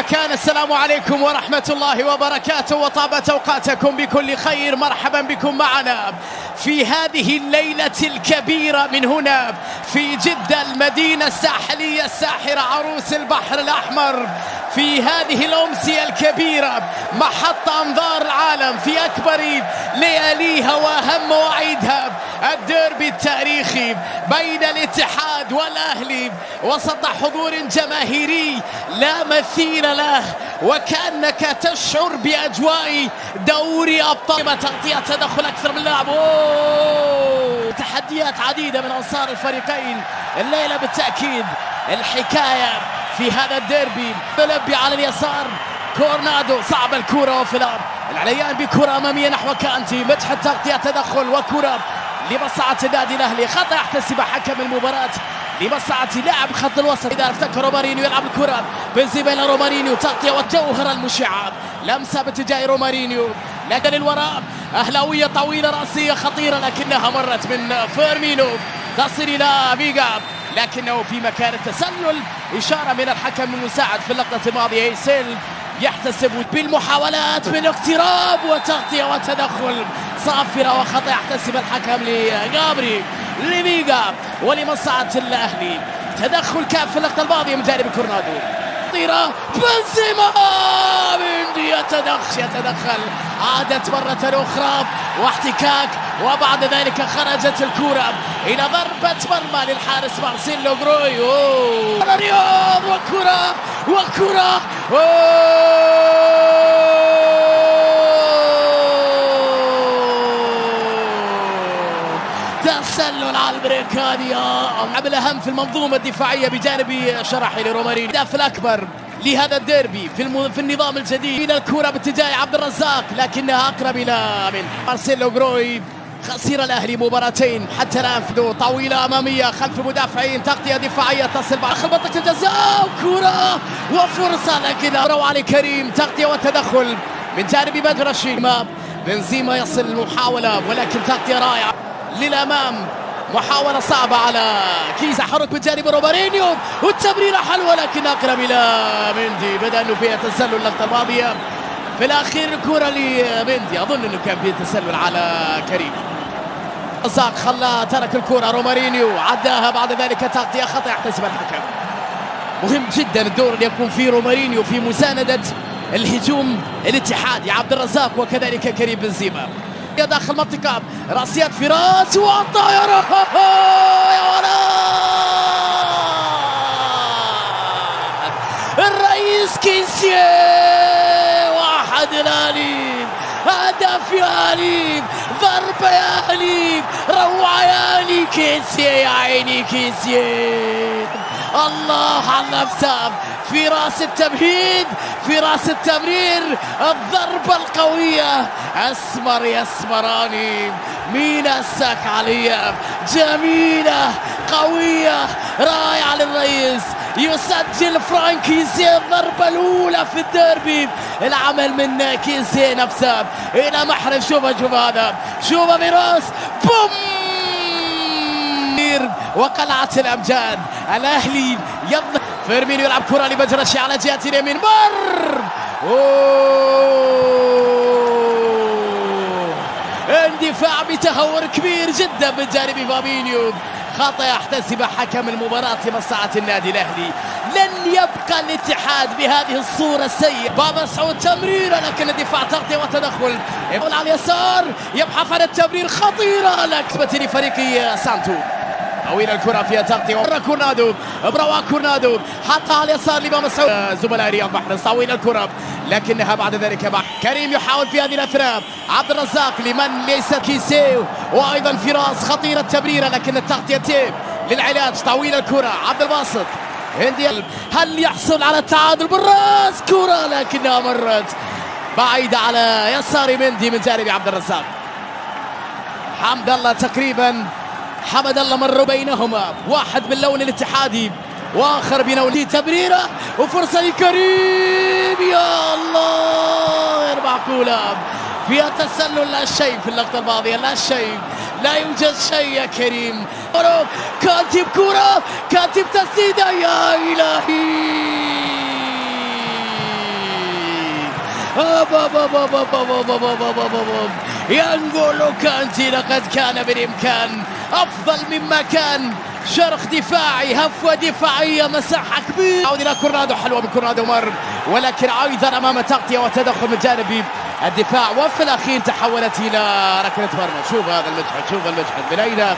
كان السلام عليكم ورحمة الله وبركاته وطابت أوقاتكم بكل خير. مرحبا بكم معنا في هذه الليلة الكبيرة من هنا في جدة، المدينة الساحلية الساحرة، عروس البحر الأحمر، في هذه الأمسية الكبيرة محط أنظار العالم في أكبر لياليها وأهم مواعيدها، الديربي التاريخي بين الاتحاد والأهلي وسط حضور جماهيري لا مثيل له، وكأنك تشعر بأجواء دوري أبطال. تغطية تدخل أكثر من لاعب، تحديات عديدة من أنصار الفريقين الليلة بالتأكيد. الحكاية في هذا الديربي ملبي على اليسار، كورنادو صعب الكرة وفي الأرض، العليان بكرة أمامية نحو كانتي، مدحت تغطية تدخل وكرة لمصلحة النادي الأهلي. خطأ يحتسب حكم المباراة لمصلحة لاعب خط الوسط. إذا افتكر رومارينيو يلعب الكرة بنزيما إلى رومارينيو، تغطية والجوهرة المشعة، لمسة باتجاه رومارينيو لكن للوراء، أهلاوية طويلة رأسية خطيرة لكنها مرت من فيرمينو تصل إلى فيجا، لكنه في مكان التسلل. إشارة من الحكم المساعد في اللقطة الماضية، هيسيل يحتسب بالمحاولات بالاقتراب وتغطية وتدخل صافرة وخطأ يحتسب الحكم لغابري لفيجا ولمصلحة الأهلي. تدخل كان في اللقطة الماضية من جانب كورنادو، خطيرة بنزيما مندي يتدخل، عادت مرة أخرى واحتكاك، وبعد ذلك خرجت الكرة إلى ضربة مرمى للحارس مارسيلو جروي. رياض وكرة تسلل على البريكانيا. اللعب الأهم في المنظومة الدفاعية بجانب شرحي لرومارينيو، الهدف الأكبر لهذا الديربي في النظام الجديد. من الكرة باتجاه عبد الرزاق لكنها أقرب إلى من مارسيلو جروي. خسر الأهلي مباراتين حتى الآن، طويلة أمامية خلف المدافعين، تغطية دفاعية تصل داخل منطقة الجزاء، كرة وفرصة لكن علي كريم، تغطية وتدخل من جانب بدر الشيماب. بنزيما يصل المحاولة ولكن تغطية رائعة للأمام، محاولة صعبة على كيزا، حرك من جانب رومارينيو والتمريرة حلوة لكن أقرب إلى مندي. بدأ أنه فيها تسلل اللقطة الماضية، في الأخير الكرة لمندي، أظن أنه كان فيه تسلل على كريم. رزاق ترك الكرة، رومارينيو عداها، بعد ذلك تغطية خطأ يحتسب الحكم. مهم جدا الدور اللي يكون فيه رومارينيو في مساندة الهجوم الاتحادي، عبد الرزاق وكذلك كريم بنزيما. داخل منطقة راسيات فراس والطائرة يا ولد، الرئيس كيسيه، واحد الأهلي، هدف يا أهلي، ضربة يا أهلي، روعة يا أهلي، كيسيه يا عيني كيسيه، الله على نفسه في راس التمهيد، في راس التمرير، الضربة القوية، أسمر يسمراني، مين السك عليها، جميلة قوية رائعة للرئيس. يسجل فرانك كيسيه الضربة الأولى في الديربي، العمل من كيسيه نفسه إلى محرز. شوف هذا، شوف براس بوم، وقلعة الأمجاد. الأهلي يضرب، فيرمينيو يلعب كرة لبجرشي على جهة اليمين، اندفاع بتهور كبير جدا من جانب فابينيو، خطأ يحتسب حكم المباراة لمصلحة النادي الأهلي. لن يبقى الاتحاد بهذه الصورة السيئة. بابا سعود تمريرة لكن الدفاع تغطية وتدخل، يقول على اليسار يبحث عن التمرير، خطيرة لكسبة لفريق سانتو. طويل الكرة فيها تغطية، كورنادو، بروا كورنادو حطها على اليسار لبابا سعود، زملاء رياض محرز. طويل الكرة لكنها بعد ذلك كريم يحاول في هذه الأثناء، عبد الرزاق لمن ليس كيسيه، وأيضا فراس، خطيرة التمريرة لكن التغطية تيب للعلاج. طويل الكرة عبد الباسط، هل يحصل على التعادل بالراس؟ كرة لكنها مرت بعيدة على يسار مندي من جانب عبد الرزاق. حمد الله تقريبا، حمد الله مر بينهما، واحد من لون الاتحادي واخر بلون، تمريره وفرصه لكريم، يا الله غير معقوله، فيها تسلل، لا شيء في اللقطه الماضيه، لا شيء، لا يوجد شيء يا كريم. كانتي بكرة، كانتي بتسديدة، يا إلهي ينقول كانتي لقد كان بالإمكان أفضل مما كان. شرخ دفاعي، هفوة دفاعية، مساحة كبيرة. عود إلى كورنادو، حلوة من كورنادو مر، ولكن أيضا أمام تغطية وتدخل من جانب الدفاع، وفي الأخير تحولت إلى ركلة مرمى. شوف هذا المشهد، شوف المشهد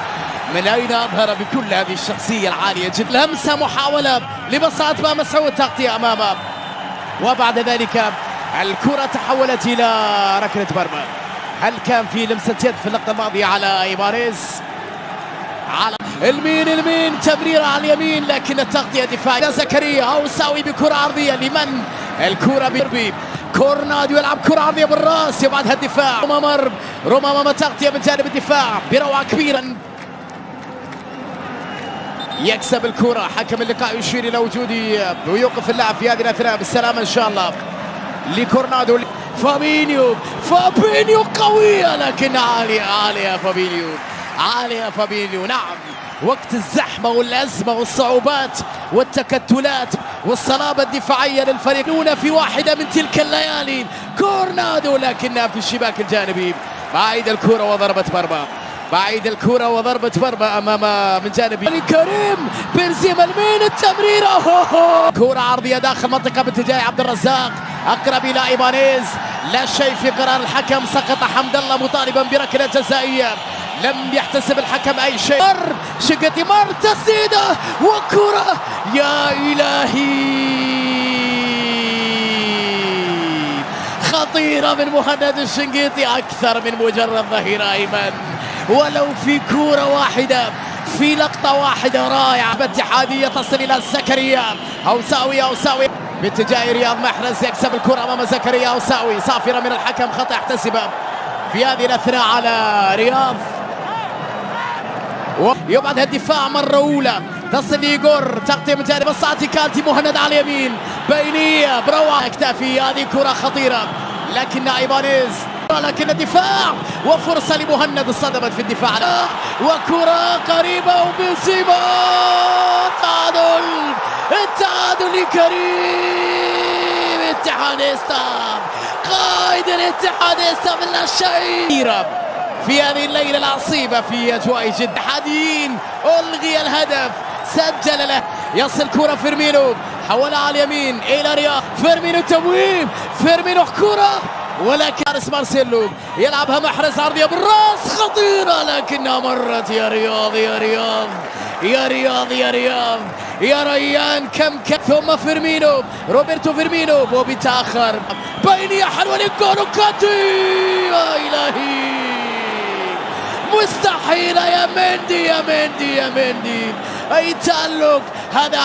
من أين أظهر بكل هذه الشخصية العالية جدا. لمسة، محاولة لبساط ما مسعود، تغطية أمامه، وبعد ذلك الكرة تحولت إلى ركلة مرمى. هل كان في لمسة يد في اللقطة الماضية على إيباريز؟ على المين تمريرة على اليمين، لكن التغطية دفاعية. زكريا أوساوي بكرة عرضية، لمن الكرة بيربي؟ كورنادو يلعب كرة عرضية بالراس، يبعدها الدفاع. روما تغطية من جانب الدفاع بروعة كبيرة، يكسب الكرة. حكم اللقاء يشير إلى وجود ويوقف اللعب في هذه الأثناء بالسلامة إن شاء الله لكورنادو. فابينيو قوية، لكن عالية فابينيو. نعم، وقت الزحمة والأزمة والصعوبات والتكتلات والصلابة الدفاعية للفريق في واحدة من تلك الليالي. كورنادو لكنها في الشباك الجانبي، بعيد الكرة وضربة مرمى، أمام من جانب كريم بنزيما. المين التمريرة، كرة عرضية داخل منطقة باتجاه عبد الرزاق، أقرب إلى إيبانيز. لا شيء في قرار الحكم، سقط حمد الله مطالبا بركلة جزائية، لم يحتسب الحكم أي شيء. شقتي تسديدة وكرة، يا إلهي، خطيرة من مهند الشنقيطي، أكثر من مجرد ظهير أيمن، ولو في كرة واحدة، في لقطة واحدة رائعة. اتحادية تصل إلى زكريا أوساوي باتجاه رياض محرز، يكسب الكرة أمام زكريا أوساوي، صافرة من الحكم، خطأ احتسب في هذه الأثناء على رياض. يبعدها الدفاع مرة أولى، تصل لإيغور، تغطية من جانب الصاعتي، كانتي مهند على اليمين، بينية بروعة، اكتفي. هذه كرة خطيرة، لكن إيبانيز، لكن الدفاع وفرصة لمهند، صدمت في الدفاع وكرة قريبة وبنزيما. التعادل لكريم اتحاديستا، قائد الاتحاديستا من لا شيء في هذه الليلة العصيبة في أجواء جدة. اتحاديين ألغي الهدف، سجل له، يصل كرة فيرمينو، حولها على اليمين إلى رياض. فيرمينو تمويم، فيرمينو كرة، ولكن حارس مارسيلو يلعبها محرز عرضية بالراس، خطيرة، لكنها مرت. يا رياض يا ريان، كم ثم فيرمينو، روبرتو فيرمينو، بوبي تأخر، بينية حلوة للجول، كاتي، يا إلهي، مستحيل يا مندي، أي تألق هذا.